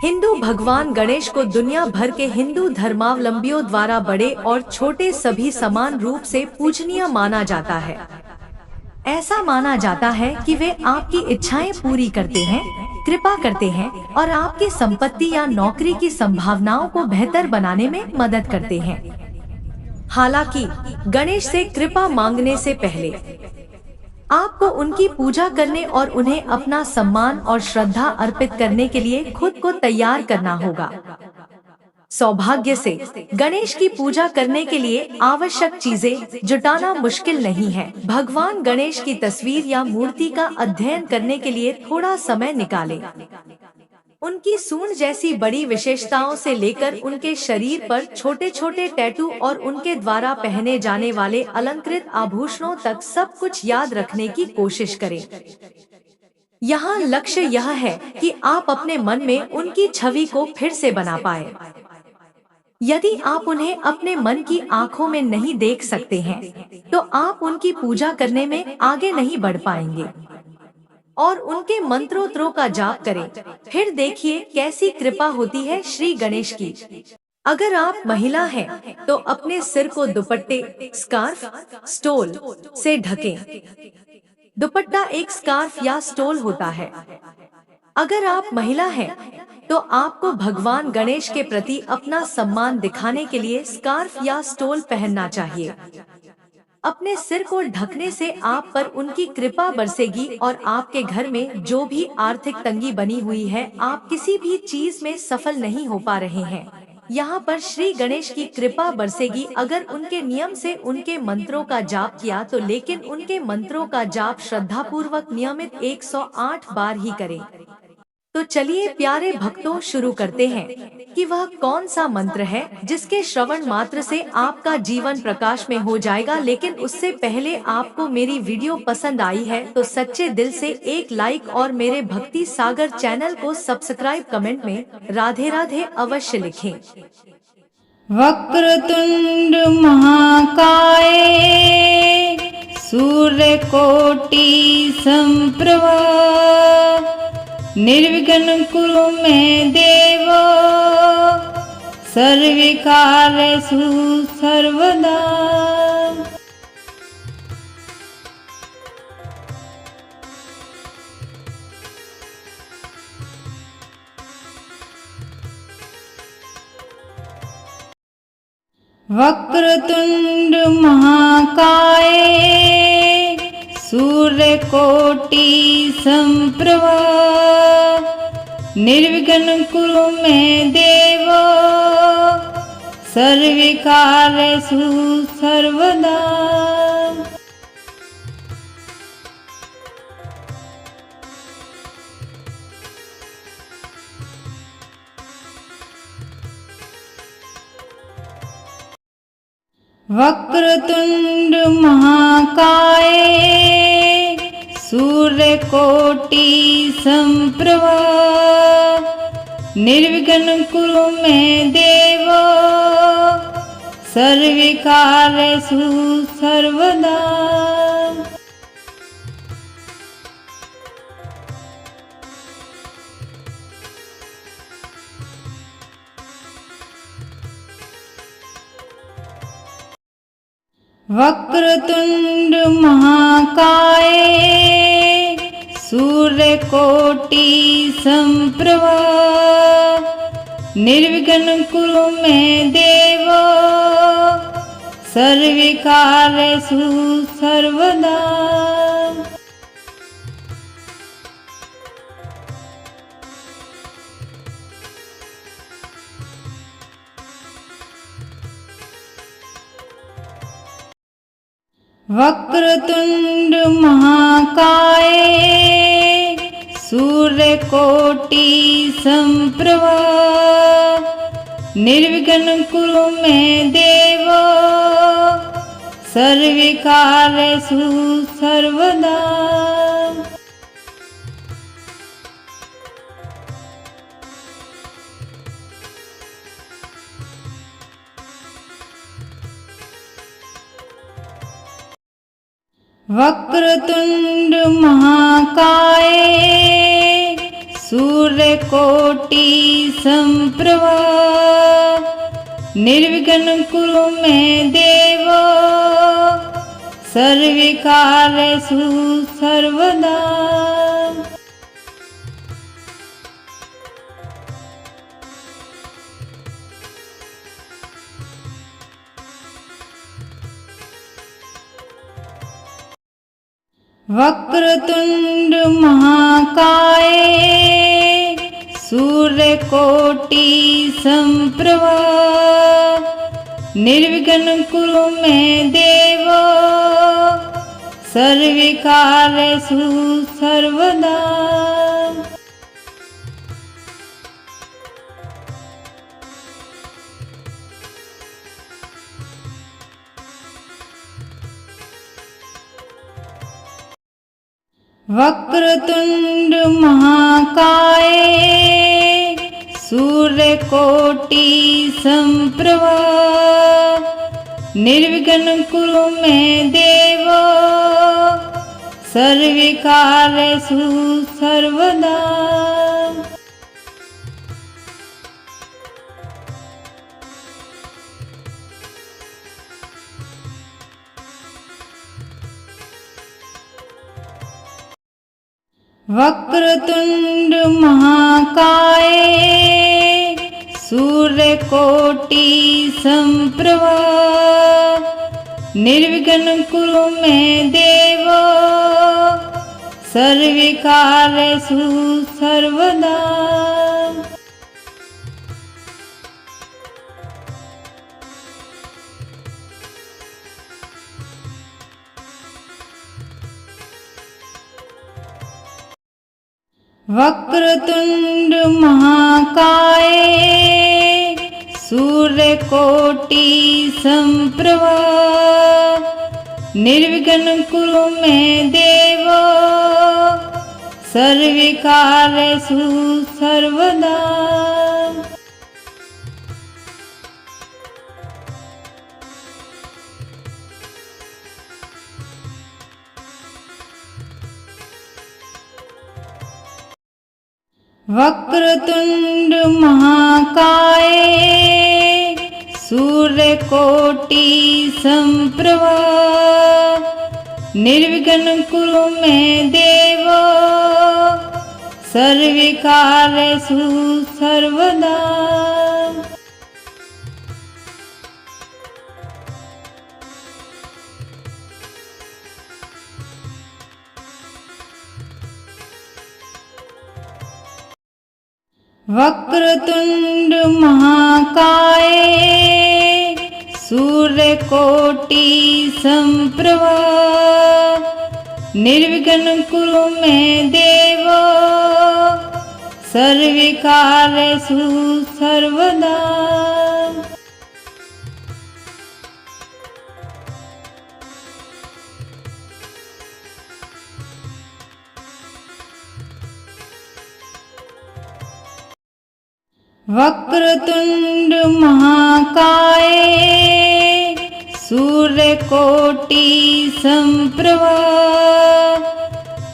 हिंदू भगवान गणेश को दुनिया भर के हिंदू धर्मावलंबियों द्वारा बड़े और छोटे सभी समान रूप से पूजनीय माना जाता है। ऐसा माना जाता है कि वे आपकी इच्छाएं पूरी करते हैं, कृपा करते हैं और आपकी संपत्ति या नौकरी की संभावनाओं को बेहतर बनाने में मदद करते हैं। हालांकि गणेश से कृपा मांगने से पहले आपको उनकी पूजा करने और उन्हें अपना सम्मान और श्रद्धा अर्पित करने के लिए खुद को तैयार करना होगा। सौभाग्य से गणेश की पूजा करने के लिए आवश्यक चीजें जुटाना मुश्किल नहीं है। भगवान गणेश की तस्वीर या मूर्ति का अध्ययन करने के लिए थोड़ा समय निकालें। उनकी सूंड जैसी बड़ी विशेषताओं से लेकर उनके शरीर पर छोटे छोटे टैटू और उनके द्वारा पहने जाने वाले अलंकृत आभूषणों तक सब कुछ याद रखने की कोशिश करें। यहाँ लक्ष्य यह है कि आप अपने मन में उनकी छवि को फिर से बना पाए। यदि आप उन्हें अपने मन की आंखों में नहीं देख सकते हैं, तो आप उनकी पूजा करने में आगे नहीं बढ़ पाएंगे। और उनके मंत्रों का जाप करें, फिर देखिए कैसी कृपा होती है श्री गणेश की। अगर आप महिला हैं, तो अपने सिर को दुपट्टे, स्कार्फ, स्टोल से ढकें। दुपट्टा एक स्कार्फ या स्टोल होता है। अगर आप महिला हैं, तो आपको भगवान गणेश के प्रति अपना सम्मान दिखाने के लिए स्कार्फ या स्टोल पहनना चाहिए। अपने सिर को ढकने से आप पर उनकी कृपा बरसेगी और आपके घर में जो भी आर्थिक तंगी बनी हुई है, आप किसी भी चीज में सफल नहीं हो पा रहे हैं, यहाँ पर श्री गणेश की कृपा बरसेगी। अगर उनके नियम से उनके मंत्रों का जाप किया तो, लेकिन उनके मंत्रों का जाप श्रद्धापूर्वक नियमित 108 बार ही करें। तो चलिए प्यारे भक्तों, शुरू करते हैं कि वह कौन सा मंत्र है जिसके श्रवण मात्र से आपका जीवन प्रकाश में हो जाएगा। लेकिन उससे पहले आपको मेरी वीडियो पसंद आई है तो सच्चे दिल से एक लाइक और मेरे भक्ति सागर चैनल को सब्सक्राइब, कमेंट में राधे राधे अवश्य लिखें। वक्रतुंड महाकाय सूर्यकोटि संप्रभा निर्विघ्नं कुरु मे देव सर्वकार्येषु सर्वदा। वक्रतुंड महाकाय सूर्यकोटि संप्रभा निर्विघ्नं कुरु मे देव सर्वकार्येषु सर्वदा। वक्रतुंड महाकाय सूर्यकोटि संप्रभा निर्विघ्नं कुरु मे देव सर्वकार्येषु सर्वदा। वक्रतुंड महाकाय सूर्यकोटि संप्रभा निर्विघ्नं कुरु मे देव सर्वकार्येषु सर्वदा। वक्रतुंड महाकाय सूर्यकोटि संप्रभा निर्विघ्नं कुरु मे देव सर्वकार्येषु सर्वदा। वक्रतुंड महाकाय सूर्यकोटि सम्प्रभा निर्विघ्नं कुरु मे देव सर्वकार्येषु सर्वदा। वक्रतुंड महाकाय सूर्यकोटि सम्प्रभा निर्विघ्नं कुरु मे देव सर्वकार्येषु सर्वदा। वक्रतुंड महाकाय सूर्यकोटि सम्प्रभा निर्विघ्नं कुरु मे देव सर्वकार्येषु सर्वदा। वक्रतुंड महाकाय सूर्यकोटि सम्प्रभा निर्विघ्नं कुरु मे देव सर्वकार्येषु सर्वदा। वक्रतुंड महाकाय सूर्यकोटि सम्प्रभा निर्विघ्नं कुरु मे देव सर्वकार्येषु सर्वदा। वक्रतुंड महाकाय सूर्यकोटि सम्प्रभा निर्विघ्नं कुरु मे देव सर्वकार्येषु सर्वदा। वक्रतुंड महाकाय सूर्यकोटि सम्प्रभा निर्विघ्नं कुरु मे देव सर्वकार्येषु सर्वदा। वक्रतुंड महाकाय सूर्यकोटि सम्प्रभा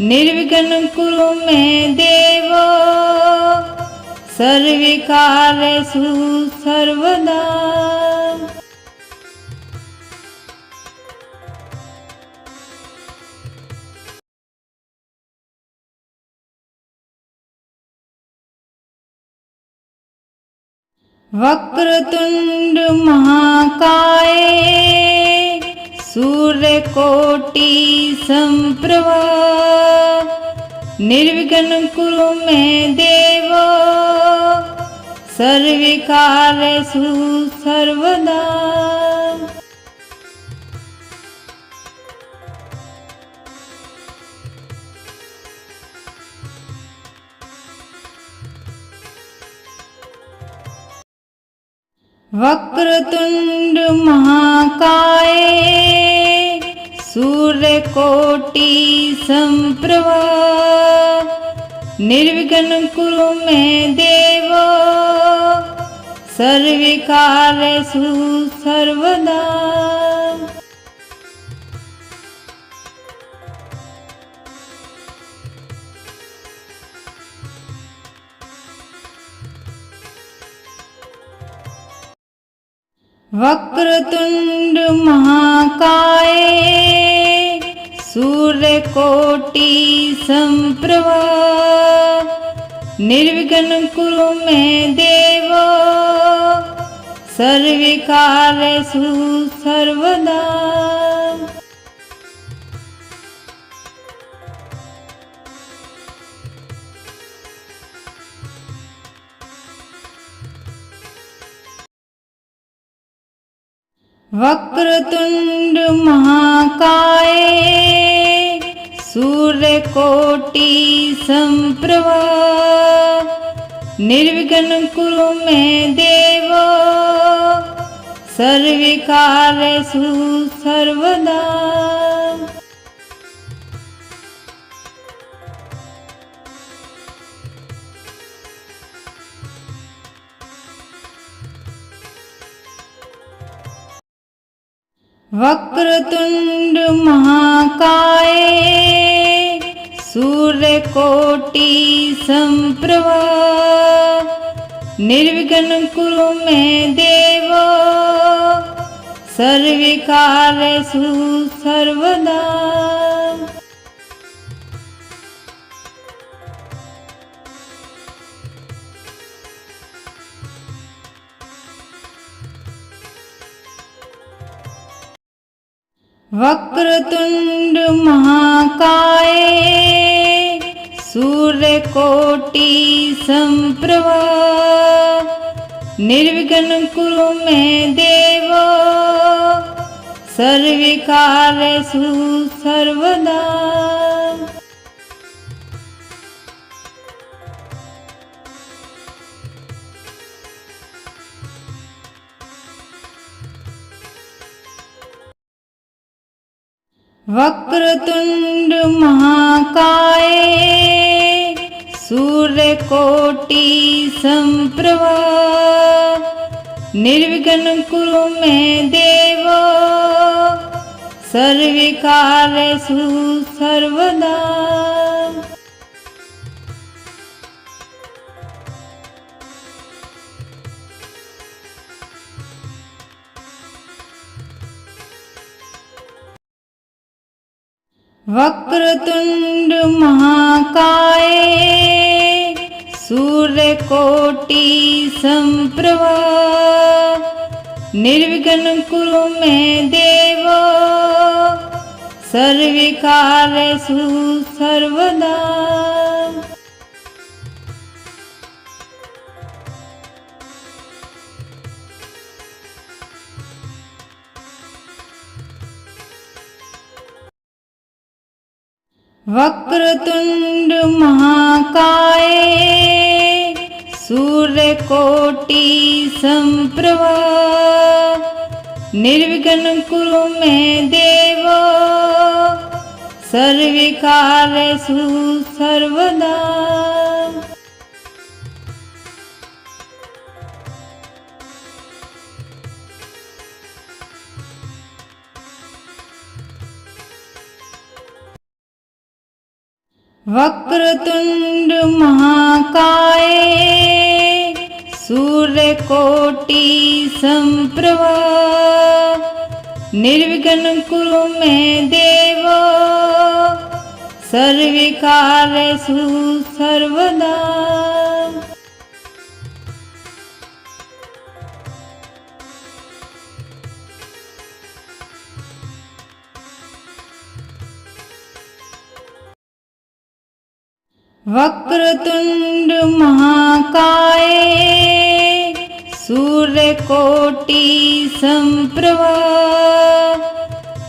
निर्विघ्नं कुरु मे देव सर्वकार्येषु सर्वदा। वक्रतुंड महाकाय सूर्यकोटि सम्प्रभा निर्विघ्नं कुरु मे देव सर्वकार्येषु सर्वदा। वक्रतुंड महाकाय सूर्यकोटि सम्प्रभा निर्विघ्नं कुरु मे देव सर्वकार्येषु सर्वदा। वक्रतुंड महाकाय सूर्यकोटि संप्रभा निर्विघ्नं कुरु मे देव सर्वकार्येषु सर्वदा। वक्रतुंड महाकाय सूर्यकोटि संप्रभा निर्विघ्नं कुरु मे देव सर्वकार्येषु सर्वदा। वक्रतुंड महाकाय सूर्यकोटि संप्रभा निर्विघ्नं कुरु मे देव सर्वकार्येषु सर्वदा। वक्रतुंड महाकाय सूर्यकोटि संप्रभा निर्विघ्नं कुरु मे देव सर्वकार्येषु सर्वदा। वक्रतुंड महाकाय सूर्यकोटि संप्रभा निर्विघ्नं कुरु मे देव सर्वकार्येषु सर्वदा। वक्रतुंड महाकाय सूर्यकोटि संप्रभा निर्विघ्नं कुरु मे देव सर्वकार्येषु सर्वदा। वक्रतुंड महाकाय सूर्यकोटि संप्रभा निर्विघ्नं कुरु मे देव सर्वकार्येषु सर्वदा। वक्रतुंड महाकाय सूर्यकोटि संप्रभा निर्विघ्नं कुरु मे देव सर्वकार्येषु सर्वदा। वक्रतुंड महाकाय सूर्यकोटि संप्रभा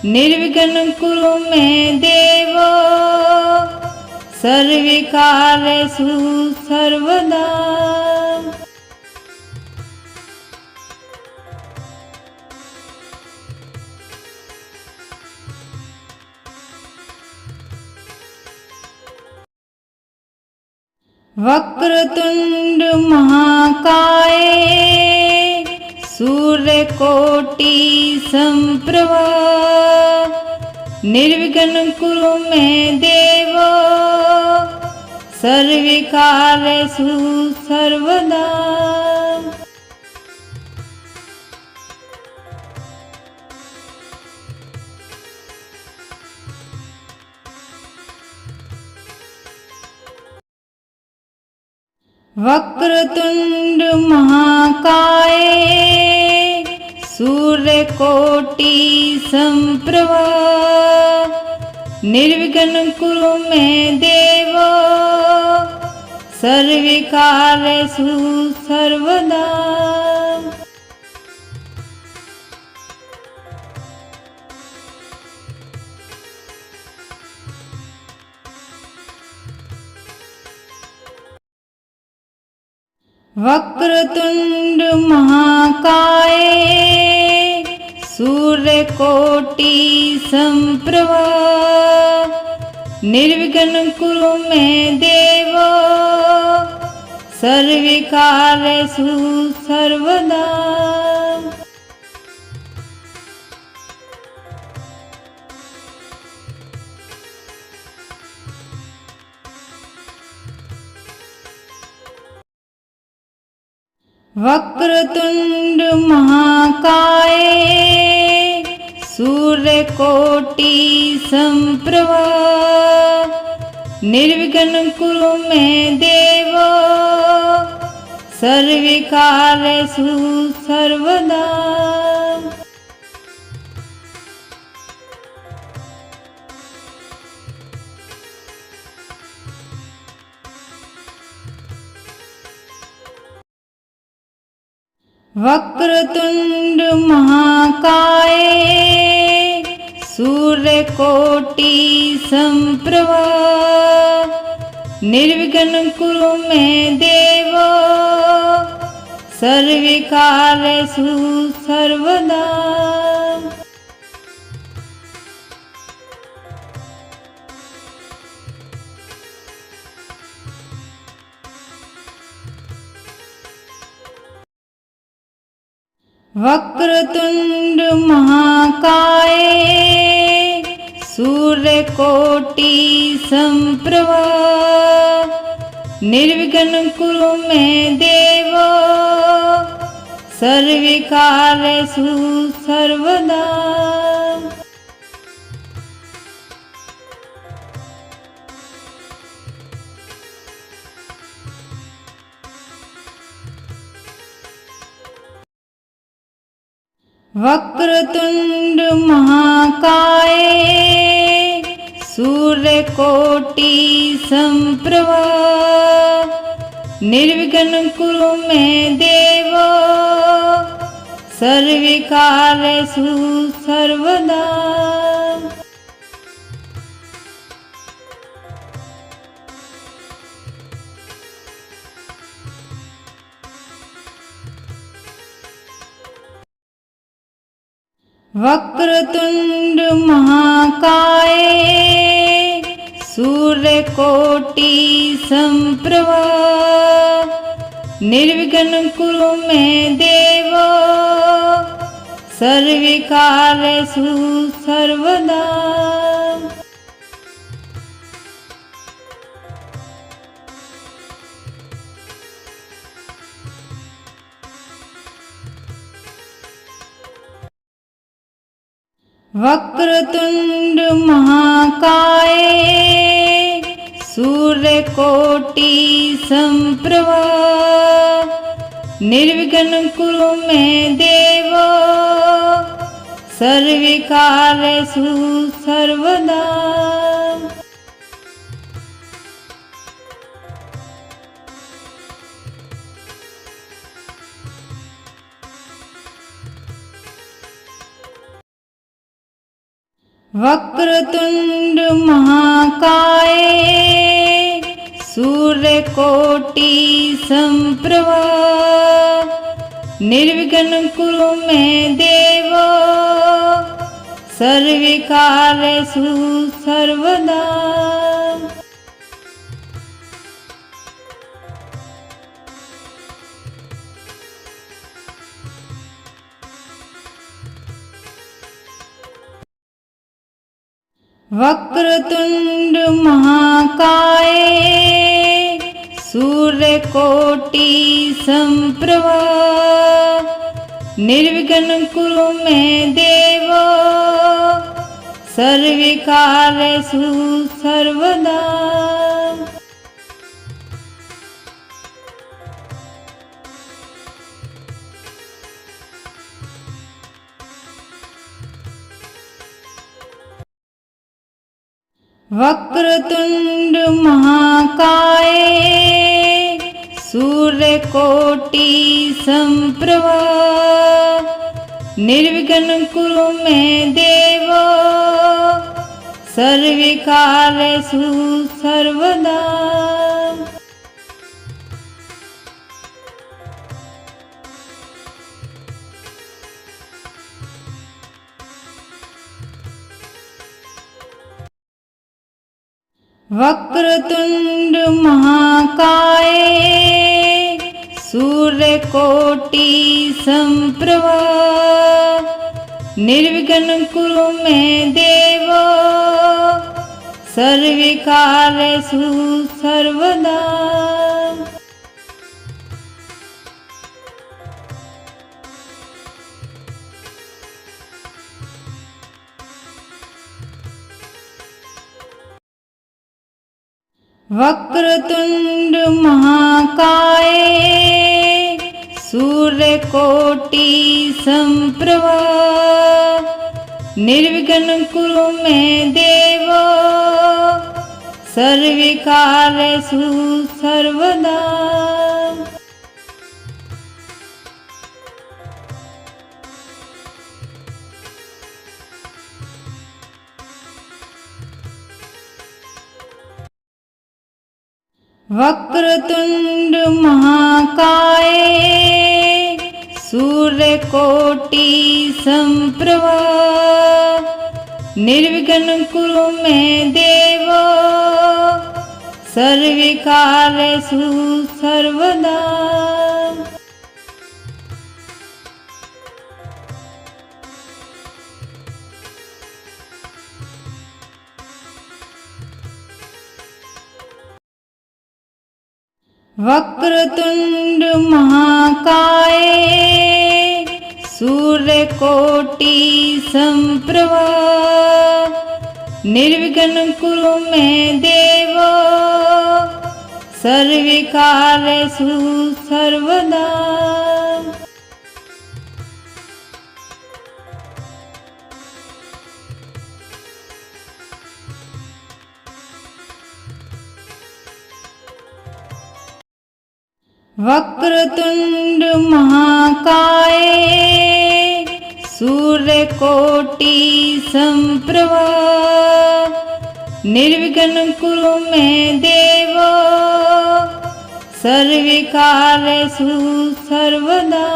निर्विघ्नं कुरु मे देव सर्वकार्येषु सर्वदा। वक्रतुंड महाकाय सूर्यकोटि संप्रभा निर्विघ्नं कुरु मे देव सर्वकार्येषु सर्वदा। वक्रतुंड महाकाय सूर्यकोटि संप्रभा निर्विघ्नं कुरु मे देव सर्वकार्येषु सर्वदा। वक्रतुंड महाकाय सूर्यकोटि संप्रभा निर्विघ्नं कुरु मे देव सर्वकार्येषु सर्वदा। वक्रतुंड महाकाय सूर्यकोटि संप्रभा निर्विघ्नं कुरु मे देव सर्वकार्येषु सर्वदा। वक्रतुंड महाकाय सूर्यकोटि संप्रभा निर्विघ्नं कुरु मे देव सर्वकार्येषु सर्वदा। वक्रतुंड महाकाय सूर्यकोटि संप्रभा निर्विघ्नं कुरु मे देव सर्वकार्येषु सर्वदा। वक्रतुंड महाकाय सूर्यकोटि संप्रभा निर्विघ्नं कुरु मे देव सर्वकार्येषु सर्वदा। वक्रतुंड महाकाय सूर्यकोटि संप्रभा निर्विघ्नं कुरु मे देव सर्वकार्येषु सर्वदा। वक्रतुंड महाकाय सूर्यकोटि संप्रभा निर्विघ्नं कुरु मे देव सर्वकार्येषु सर्वदा। वक्रतुंड महाकाय सूर्यकोटि संप्रभा निर्विघ्नं कुरु मे देव सर्वकार्येषु सर्वदा। वक्रतुंड महाकाय सूर्यकोटि संप्रभा निर्विघ्नं कुरु मे देव सर्वकार्येषु सर्वदा। वक्रतुंड महाकाय सूर्यकोटि संप्रभा निर्विघ्नं कुरु मे देव सर्वकार्येषु सर्वदा। वक्रतुंड महाकाय सूर्यकोटि संप्रभा निर्विघ्नं कुरु मे देव सर्वकार्येषु सर्वदा। वक्रतुंड महाकाय सूर्यकोटि संप्रभा निर्विघ्नं कुरु मे देव सर्वकार्येषु सर्वदा। वक्रतुंड महाकाय सूर्यकोटि संप्रभा निर्विघ्नं कुरु मे देव सर्वकार्येषु सर्वदा। वक्रतुंड महाकाय सूर्यकोटि संप्रभा निर्विघ्नं कुरु मे देव सर्वकार्येषु सर्वदा। वक्रतुंड महाकाय सूर्यकोटि संप्रभा निर्विघ्नं कुरु मे देव सर्वकार्येषु सर्वदा।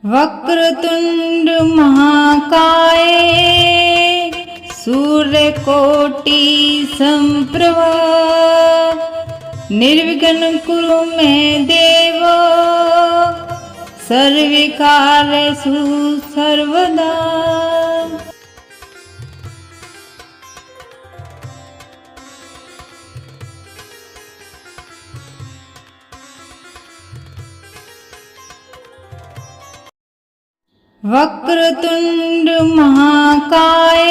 वक्रतुंड महाकाय सूर्यकोटि संप्रभा निर्विघ्नं कुरु मे देव सर्वकार्येषु सर्वदा। वक्रतुंड महाकाय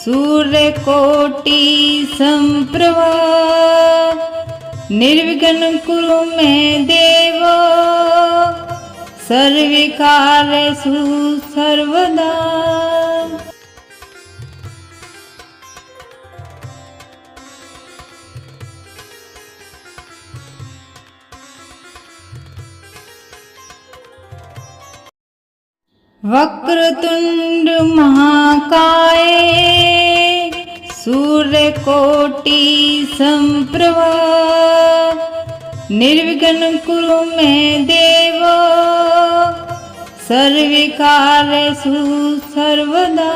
सूर्यकोटि संप्रभा निर्विघ्नं कुरु मे देव सर्वकार्येषु सर्वदा। वक्रतुंड महाकाय सूर्यकोटि संप्रभा निर्विघ्नं कुरु मे देव सर्वकार्येषु सर्वदा।